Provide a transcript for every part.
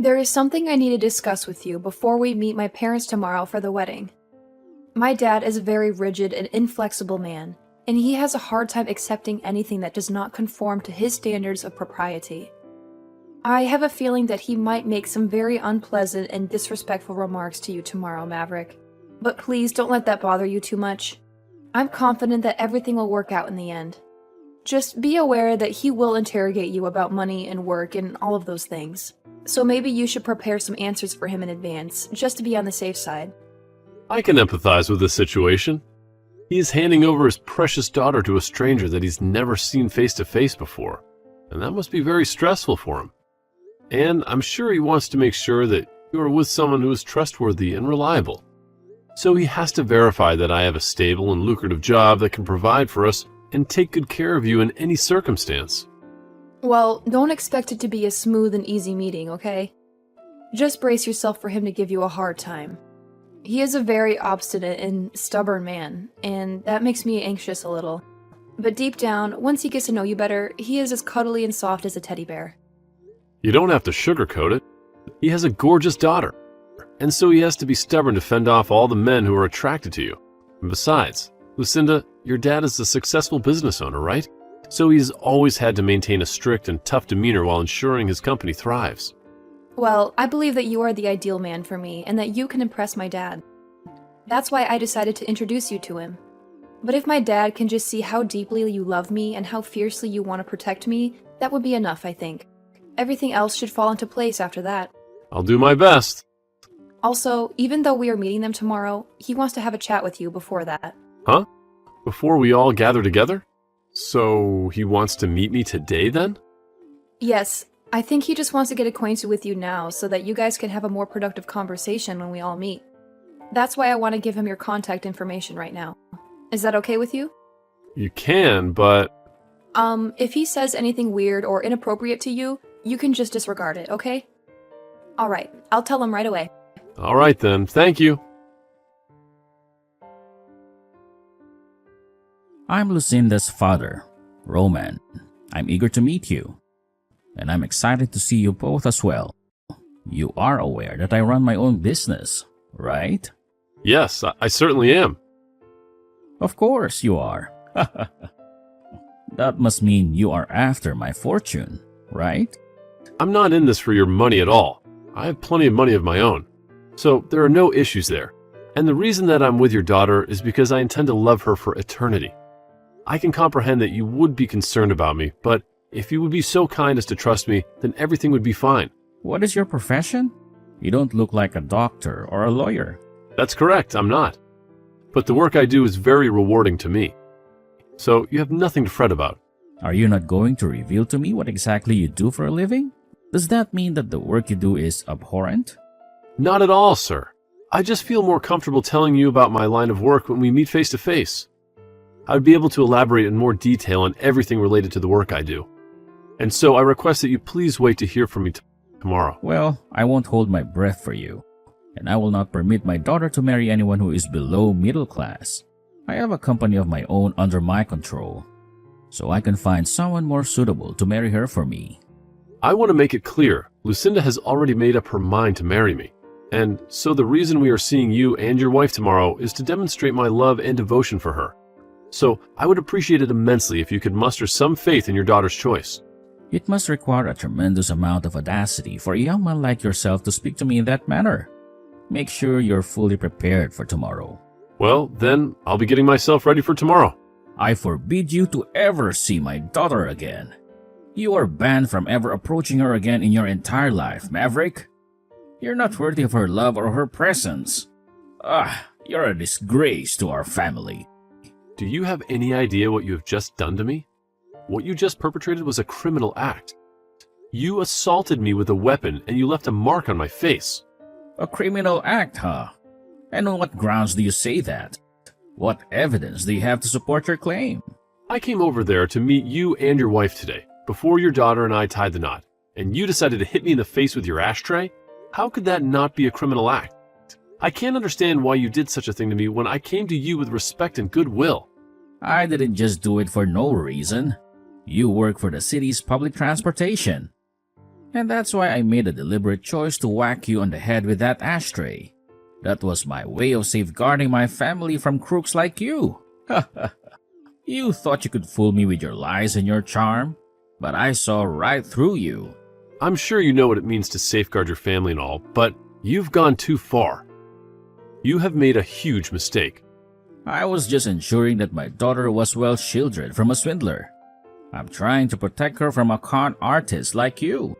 There is something I need to discuss with you before we meet my parents tomorrow for the wedding. My dad is a very rigid and inflexible man, and he has a hard time accepting anything that does not conform to his standards of propriety. I have a feeling that he might make some very unpleasant and disrespectful remarks to you tomorrow, Maverick. But please don't let that bother you too much. I'm confident that everything will work out in the end. Just be aware that he will interrogate you about money and work and all of those things. So maybe you should prepare some answers for him in advance, just to be on the safe side. I can empathize with this situation. He is handing over his precious daughter to a stranger that he's never seen face to face before, and that must be very stressful for him. And I'm sure he wants to make sure that you are with someone who is trustworthy and reliable. So he has to verify that I have a stable and lucrative job that can provide for us and take good care of you in any circumstance. Well, don't expect it to be a smooth and easy meeting, okay? Just brace yourself for him to give you a hard time. He is a very obstinate and stubborn man, and that makes me anxious a little. But deep down, once he gets to know you better, he is as cuddly and soft as a teddy bear. You don't have to sugarcoat it. He has a gorgeous daughter, and so he has to be stubborn to fend off all the men who are attracted to you. And besides, Lucinda, your dad is a successful business owner, right? So he's always had to maintain a strict and tough demeanor while ensuring his company thrives. Well, I believe that you are the ideal man for me, and that you can impress my dad. That's why I decided to introduce you to him. But if my dad can just see how deeply you love me and how fiercely you want to protect me, that would be enough, I think. Everything else should fall into place after that. I'll do my best. Also, even though we are meeting them tomorrow, he wants to have a chat with you before that. Huh? Before we all gather together? So he wants to meet me today then? Yes, I think he just wants to get acquainted with you now so that you guys can have a more productive conversation when we all meet. That's why I want to give him your contact information right now. Is that okay with you? You can, but... If he says anything weird or inappropriate to you, you can just disregard it, okay? Alright, I'll tell him right away. All right then, thank you. I'm Lucinda's father, Roman. I'm eager to meet you, and I'm excited to see you both as well. You are aware that I run my own business, right? Yes, I certainly am. Of course you are. That must mean you are after my fortune, right? I'm not in this for your money at all. I have plenty of money of my own. So there are no issues there. And the reason that I'm with your daughter is because I intend to love her for eternity. I can comprehend that you would be concerned about me, but if you would be so kind as to trust me, then everything would be fine. What is your profession? You don't look like a doctor or a lawyer. That's correct, I'm not. But the work I do is very rewarding to me. So you have nothing to fret about. Are you not going to reveal to me what exactly you do for a living? Does that mean that the work you do is abhorrent? Not at all, sir. I just feel more comfortable telling you about my line of work when we meet face to face. I would be able to elaborate in more detail on everything related to the work I do. And so I request that you please wait to hear from me tomorrow. Well, I won't hold my breath for you, and I will not permit my daughter to marry anyone who is below middle class. I have a company of my own under my control, so I can find someone more suitable to marry her for me. I want to make it clear, Lucinda has already made up her mind to marry me. And so the reason we are seeing you and your wife tomorrow is to demonstrate my love and devotion for her. So I would appreciate it immensely if you could muster some faith in your daughter's choice. It must require a tremendous amount of audacity for a young man like yourself to speak to me in that manner. Make sure you're fully prepared for tomorrow. Well, then I'll be getting myself ready for tomorrow. I forbid you to ever see my daughter again. You are banned from ever approaching her again in your entire life, Maverick. You're not worthy of her love or her presence. You're a disgrace to our family. Do you have any idea what you have just done to me? What you just perpetrated was a criminal act. You assaulted me with a weapon and you left a mark on my face. A criminal act, huh? And on what grounds do you say that? What evidence do you have to support your claim? I came over there to meet you and your wife today, before your daughter and I tied the knot, and you decided to hit me in the face with your ashtray? How could that not be a criminal act? I can't understand why you did such a thing to me when I came to you with respect and goodwill. I didn't just do it for no reason. You work for the city's public transportation. And that's why I made a deliberate choice to whack you on the head with that ashtray. That was my way of safeguarding my family from crooks like you. You thought you could fool me with your lies and your charm, but I saw right through you. I'm sure you know what it means to safeguard your family and all, but you've gone too far. You have made a huge mistake. I was just ensuring that my daughter was well shielded from a swindler. I'm trying to protect her from a con artist like you.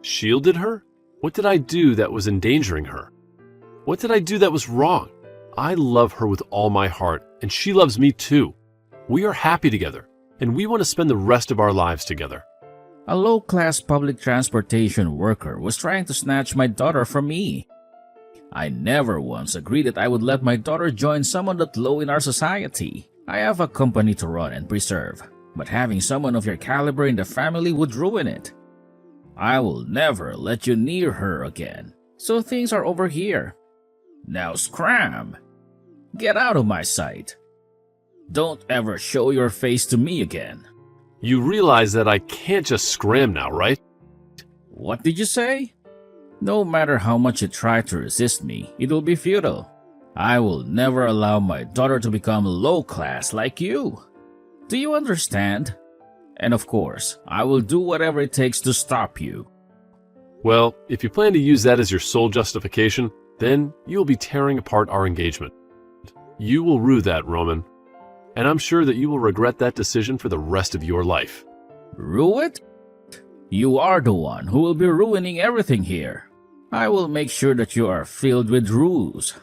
Shielded her? What did I do that was endangering her? What did I do that was wrong? I love her with all my heart, and she loves me too. We are happy together, and we want to spend the rest of our lives together. A low-class public transportation worker was trying to snatch my daughter from me. I never once agreed that I would let my daughter join someone that low in our society. I have a company to run and preserve, but having someone of your caliber in the family would ruin it. I will never let you near her again, so things are over here. Now scram! Get out of my sight. Don't ever show your face to me again. You realize that I can't just scram now, right? What did you say? No matter how much you try to resist me, it will be futile. I will never allow my daughter to become low class like you. Do you understand? And of course, I will do whatever it takes to stop you. Well, if you plan to use that as your sole justification, then you will be tearing apart our engagement. You will rue that, Roman. And I'm sure that you will regret that decision for the rest of your life. Rue it? You are the one who will be ruining everything here. I will make sure that you are filled with ruse.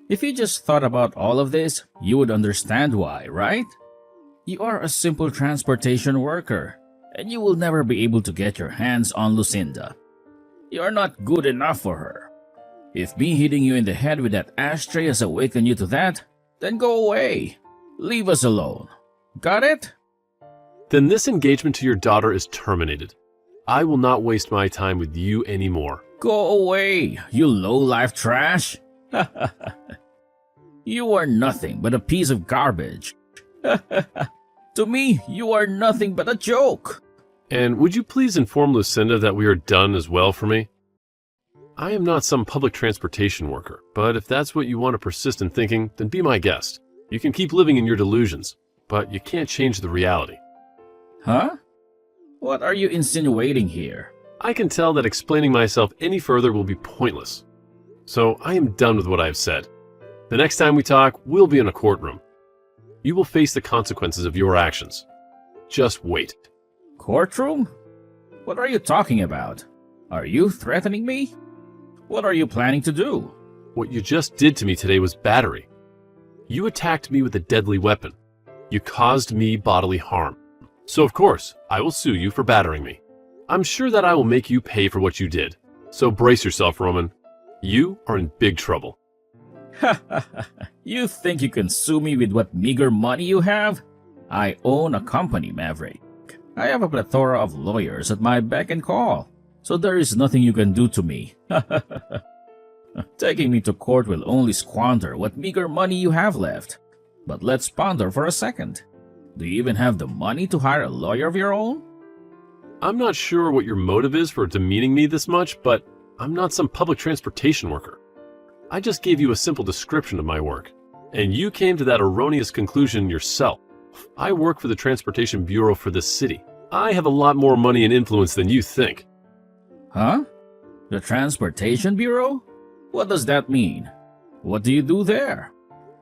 If you just thought about all of this, you would understand why, right? You are a simple transportation worker, and you will never be able to get your hands on Lucinda. You are not good enough for her. If me hitting you in the head with that ashtray has awakened you to that, then go away. Leave us alone. Got it? Then this engagement to your daughter is terminated. I will not waste my time with you anymore. Go away, you low-life trash. You are nothing but a piece of garbage. To me, you are nothing but a joke. And would you please inform Lucinda that we are done as well for me? I am not some public transportation worker, but if that's what you want to persist in thinking, then be my guest. You can keep living in your delusions, but you can't change the reality. Huh? What are you insinuating here? I can tell that explaining myself any further will be pointless. So I am done with what I have said. The next time we talk, we'll be in a courtroom. You will face the consequences of your actions. Just wait. Courtroom? What are you talking about? Are you threatening me? What are you planning to do? What you just did to me today was battery. You attacked me with a deadly weapon. You caused me bodily harm. So of course, I will sue you for battering me. I'm sure that I will make you pay for what you did. So brace yourself, Roman. You are in big trouble. You think you can sue me with what meager money you have? I own a company, Maverick. I have a plethora of lawyers at my beck and call, so there is nothing you can do to me. Taking me to court will only squander what meager money you have left. But let's ponder for a second. Do you even have the money to hire a lawyer of your own? I'm not sure what your motive is for demeaning me this much, but I'm not some public transportation worker. I just gave you a simple description of my work, and you came to that erroneous conclusion yourself. I work for the Transportation Bureau for this city. I have a lot more money and influence than you think. Huh? The Transportation Bureau? What does that mean? What do you do there?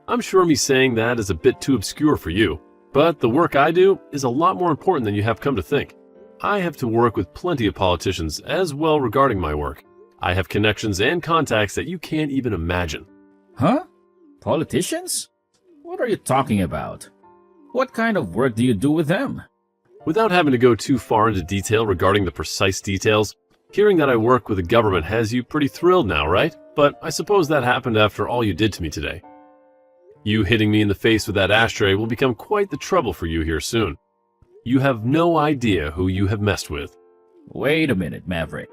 I'm sure me saying that is a bit too obscure for you, but the work I do is a lot more important than you have come to think. I have to work with plenty of politicians as well regarding my work. I have connections and contacts that you can't even imagine. Huh? Politicians? What are you talking about? What kind of work do you do with them? Without having to go too far into detail regarding the precise details, hearing that I work with the government has you pretty thrilled now, right? But I suppose that happened after all you did to me today. You hitting me in the face with that ashtray will become quite the trouble for you here soon. You have no idea who you have messed with. Wait a minute, Maverick.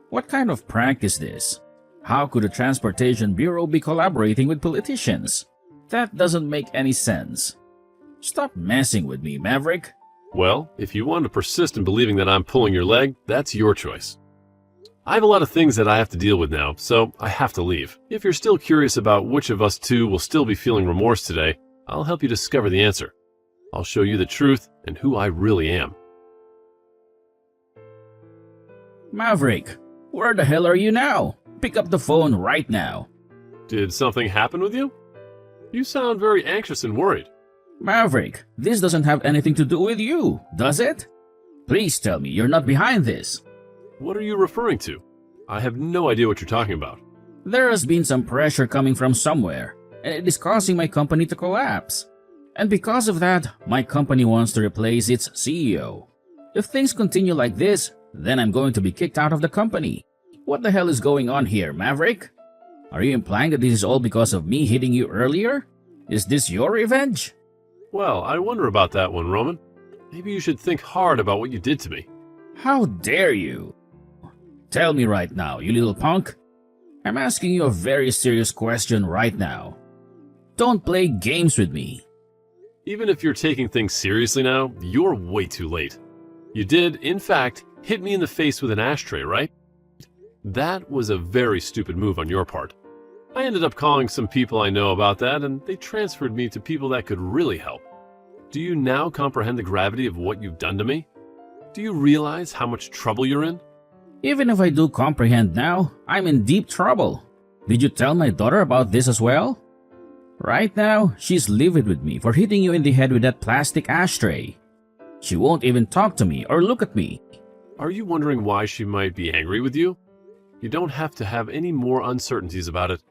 What kind of prank is this? How could the Transportation Bureau be collaborating with politicians? That doesn't make any sense. Stop messing with me, Maverick. Well, if you want to persist in believing that I'm pulling your leg, that's your choice. I have a lot of things that I have to deal with now, so I have to leave. If you're still curious about which of us two will still be feeling remorse today, I'll help you discover the answer. I'll show you the truth and who I really am. Maverick, where the hell are you now? Pick up the phone right now. Did something happen with you? You sound very anxious and worried. Maverick, this doesn't have anything to do with you, does it? Please tell me you're not behind this. What are you referring to? I have no idea what you're talking about. There has been some pressure coming from somewhere, and it is causing my company to collapse. And because of that, my company wants to replace its CEO. If things continue like this, then I'm going to be kicked out of the company. What the hell is going on here, Maverick? Are you implying that this is all because of me hitting you earlier? Is this your revenge? Well, I wonder about that one, Roman. Maybe you should think hard about what you did to me. How dare you? Tell me right now, you little punk. I'm asking you a very serious question right now. Don't play games with me. Even if you're taking things seriously now, you're way too late. You did, in fact, hit me in the face with an ashtray, right? That was a very stupid move on your part. I ended up calling some people I know about that, and they transferred me to people that could really help. Do you now comprehend the gravity of what you've done to me? Do you realize how much trouble you're in? Even if I do comprehend now, I'm in deep trouble. Did you tell my daughter about this as well? Right now, she's livid with me for hitting you in the head with that plastic ashtray. She won't even talk to me or look at me. Are you wondering why she might be angry with you? You don't have to have any more uncertainties about it.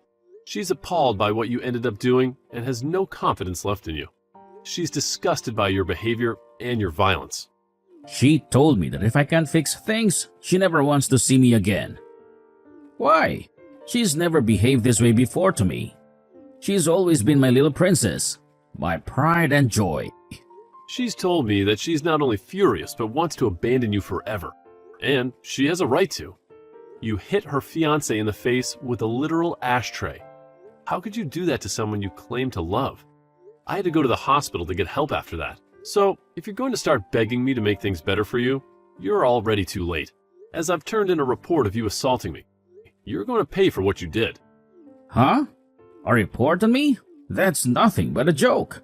She's appalled by what you ended up doing and has no confidence left in you. She's disgusted by your behavior and your violence. She told me that if I can't fix things, she never wants to see me again. Why? She's never behaved this way before to me. She's always been my little princess, my pride and joy. She's told me that she's not only furious but wants to abandon you forever. And she has a right to. You hit her fiancé in the face with a literal ashtray. How could you do that to someone you claim to love? I had to go to the hospital to get help after that. So, if you're going to start begging me to make things better for you, you're already too late, as I've turned in a report of you assaulting me. You're going to pay for what you did. Huh? A report on me? That's nothing but a joke.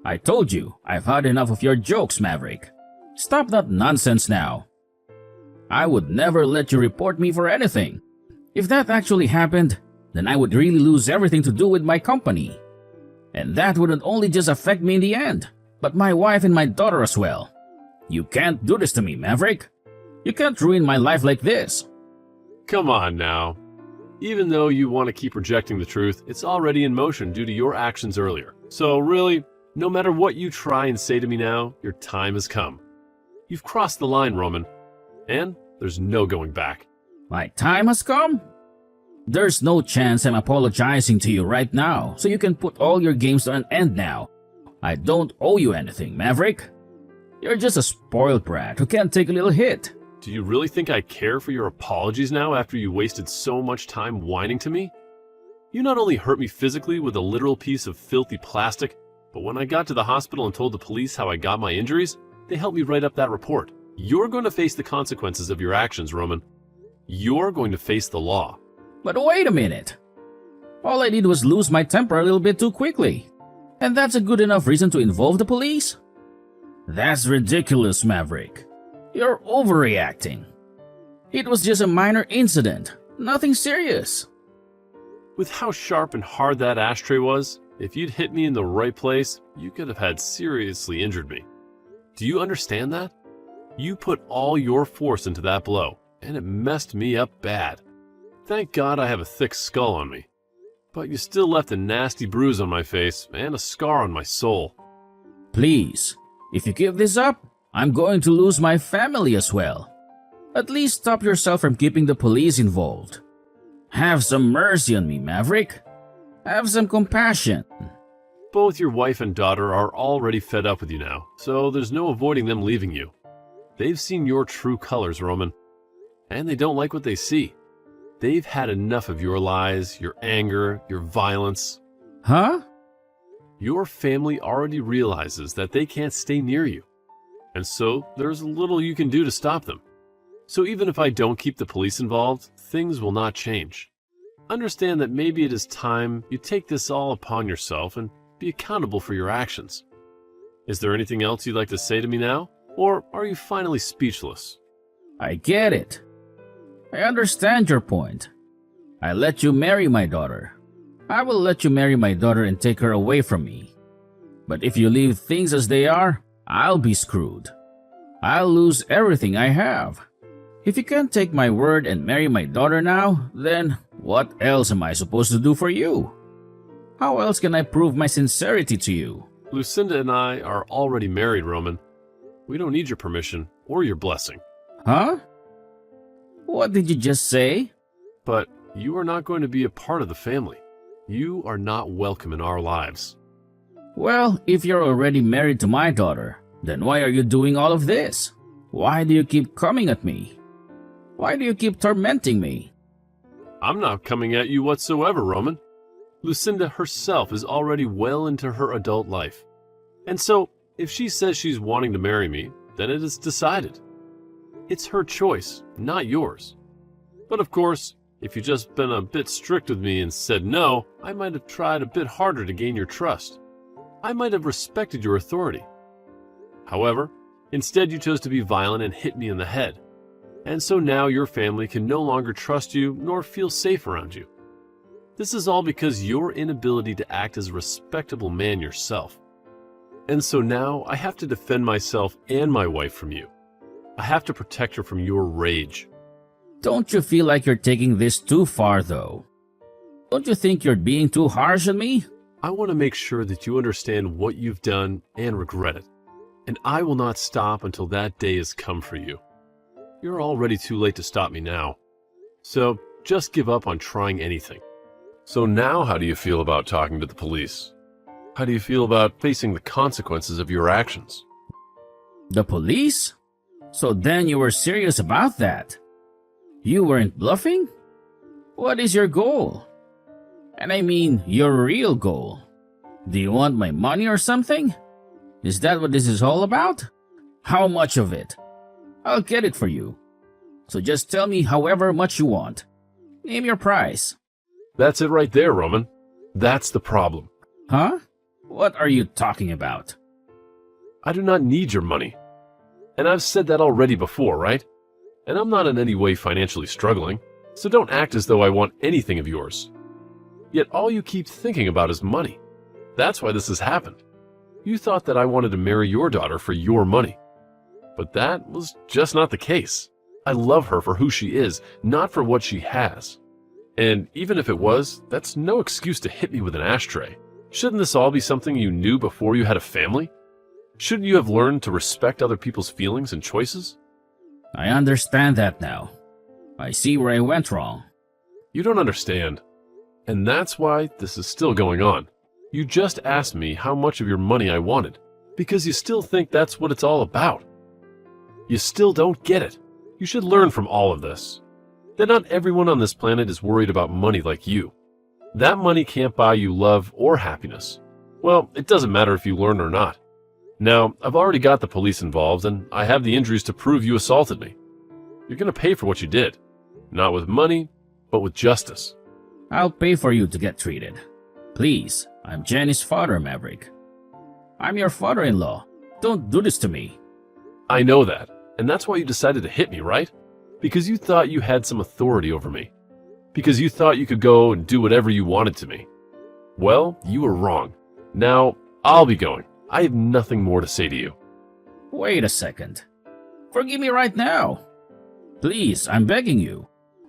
I told you, I've had enough of your jokes, Maverick. Stop that nonsense now. I would never let you report me for anything. If that actually happened, then I would really lose everything to do with my company. And that wouldn't only just affect me in the end, but my wife and my daughter as well. You can't do this to me, Maverick. You can't ruin my life like this. Come on now. Even though you want to keep rejecting the truth, it's already in motion due to your actions earlier. So really, no matter what you try and say to me now, your time has come. You've crossed the line, Roman, and there's no going back. My time has come? There's no chance I'm apologizing to you right now, so you can put all your games to an end now. I don't owe you anything, Maverick. You're just a spoiled brat who can't take a little hit. Do you really think I care for your apologies now after you wasted so much time whining to me? You not only hurt me physically with a literal piece of filthy plastic, but when I got to the hospital and told the police how I got my injuries, they helped me write up that report. You're going to face the consequences of your actions, Roman. You're going to face the law. But wait a minute. All I did was lose my temper a little bit too quickly. And that's a good enough reason to involve the police? That's ridiculous, Maverick. You're overreacting. It was just a minor incident, nothing serious. With how sharp and hard that ashtray was, if you'd hit me in the right place, you could have had seriously injured me. Do you understand that? You put all your force into that blow, and it messed me up bad. Thank God I have a thick skull on me. But you still left a nasty bruise on my face and a scar on my soul. Please, if you give this up, I'm going to lose my family as well. At least stop yourself from keeping the police involved. Have some mercy on me, Maverick. Have some compassion. Both your wife and daughter are already fed up with you now, so there's no avoiding them leaving you. They've seen your true colors, Roman, and they don't like what they see. They've had enough of your lies, your anger, your violence. Huh? Your family already realizes that they can't stay near you. and so there's little you can do to stop them. So even if I don't keep the police involved, things will not change. Understand that maybe it is time you take this all upon yourself and be accountable for your actions. Is there anything else you'd like to say to me now? Or are you finally speechless? I get it. I understand your point. I let you marry my daughter. I will let you marry my daughter and take her away from me. But if you leave things as they are, I'll be screwed. I'll lose everything I have. If you can't take my word and marry my daughter now, then what else am I supposed to do for you? How else can I prove my sincerity to you? Lucinda and I are already married, Roman. We don't need your permission or your blessing. Huh? What did you just say? But you are not going to be a part of the family. You are not welcome in our lives. Well, if you're already married to my daughter, then why are you doing all of this? Why do you keep coming at me? Why do you keep tormenting me? I'm not coming at you whatsoever, Roman. Lucinda herself is already well into her adult life. And so, if she says she's wanting to marry me, then it is decided. It's her choice, not yours. But of course, if you'd just been a bit strict with me and said no, I might have tried a bit harder to gain your trust. I might have respected your authority. However, instead you chose to be violent and hit me in the head. And so now your family can no longer trust you nor feel safe around you. This is all because your inability to act as a respectable man yourself. And so now I have to defend myself and my wife from you. I have to protect her from your rage. Don't you feel like you're taking this too far, though? Don't you think you're being too harsh on me? I want to make sure that you understand what you've done and regret it. And I will not stop until that day has come for you. You're already too late to stop me now. So just give up on trying anything. So now how do you feel about talking to the police? How do you feel about facing the consequences of your actions? The police? So then you were serious about that? You weren't bluffing? What is your goal? And I mean your real goal. Do you want my money or something? Is that what this is all about? How much of it? I'll get it for you. So just tell me however much you want. Name your price. That's it right there, Roman. That's the problem. Huh? What are you talking about? I do not need your money. And I've said that already before, right? And I'm not in any way financially struggling, so don't act as though I want anything of yours. Yet all you keep thinking about is money. That's why this has happened. You thought that I wanted to marry your daughter for your money. But that was just not the case. I love her for who she is, not for what she has. And even if it was, that's no excuse to hit me with an ashtray. Shouldn't this all be something you knew before you had a family? Shouldn't you have learned to respect other people's feelings and choices? I understand that now. I see where I went wrong. You don't understand. And that's why this is still going on. You just asked me how much of your money I wanted, because you still think that's what it's all about. You still don't get it. You should learn from all of this. That not everyone on this planet is worried about money like you. That money can't buy you love or happiness. Well, it doesn't matter if you learn or not. Now, I've already got the police involved, and I have the injuries to prove you assaulted me. You're going to pay for what you did. Not with money, but with justice. I'll pay for you to get treated. Please, I'm Jenny's father, Maverick. I'm your father-in-law. Don't do this to me. I know that, and that's why you decided to hit me, right? Because you thought you had some authority over me. Because you thought you could go and do whatever you wanted to me. Well, you were wrong. Now, I'll be going. I have nothing more to say to you. Wait a second. Forgive me right now. Please, I'm begging you.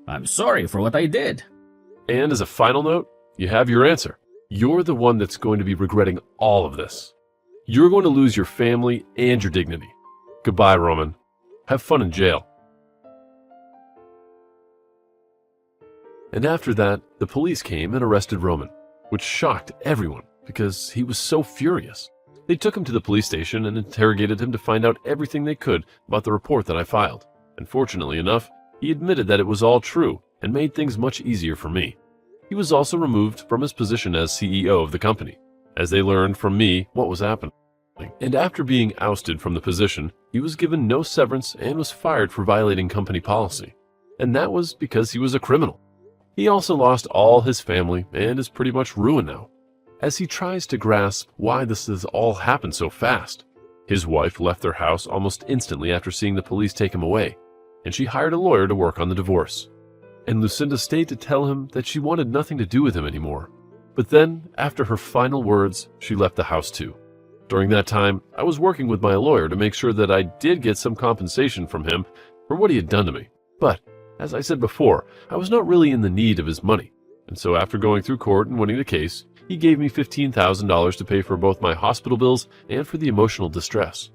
I'm sorry for what I did. And as a final note, you have your answer. You're the one that's going to be regretting all of this. You're going to lose your family and your dignity. Goodbye, Roman. Have fun in jail. And after that, the police came and arrested Roman, which shocked everyone because he was so furious. They took him to the police station and interrogated him to find out everything they could about the report that I filed. And fortunately enough, he admitted that it was all true and made things much easier for me. He was also removed from his position as CEO of the company, as they learned from me what was happening. And after being ousted from the position, he was given no severance and was fired for violating company policy. And that was because he was a criminal. He also lost all his family and is pretty much ruined now, as he tries to grasp why this has all happened so fast. His wife left their house almost instantly after seeing the police take him away, and she hired a lawyer to work on the divorce. And Lucinda stayed to tell him that she wanted nothing to do with him anymore. But then, after her final words, she left the house too. During that time, I was working with my lawyer to make sure that I did get some compensation from him for what he had done to me. But, as I said before, I was not really in the need of his money. And so after going through court and winning the case, he gave me $15,000 to pay for both my hospital bills and for the emotional distress.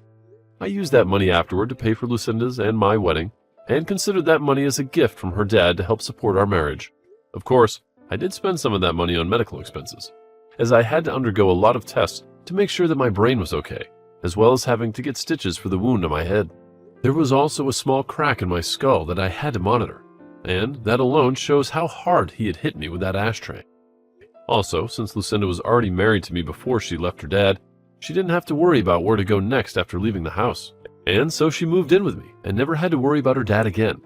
I used that money afterward to pay for Lucinda's and my wedding, and considered that money as a gift from her dad to help support our marriage. Of course, I did spend some of that money on medical expenses, as I had to undergo a lot of tests to make sure that my brain was okay, as well as having to get stitches for the wound on my head. There was also a small crack in my skull that I had to monitor, and that alone shows how hard he had hit me with that ashtray. Also, since Lucinda was already married to me before she left her dad, she didn't have to worry about where to go next after leaving the house. And so she moved in with me and never had to worry about her dad again,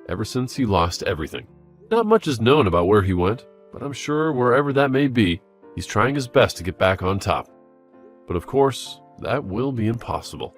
ever since he lost everything. Not much is known about where he went, but I'm sure wherever that may be, he's trying his best to get back on top. But of course, that will be impossible.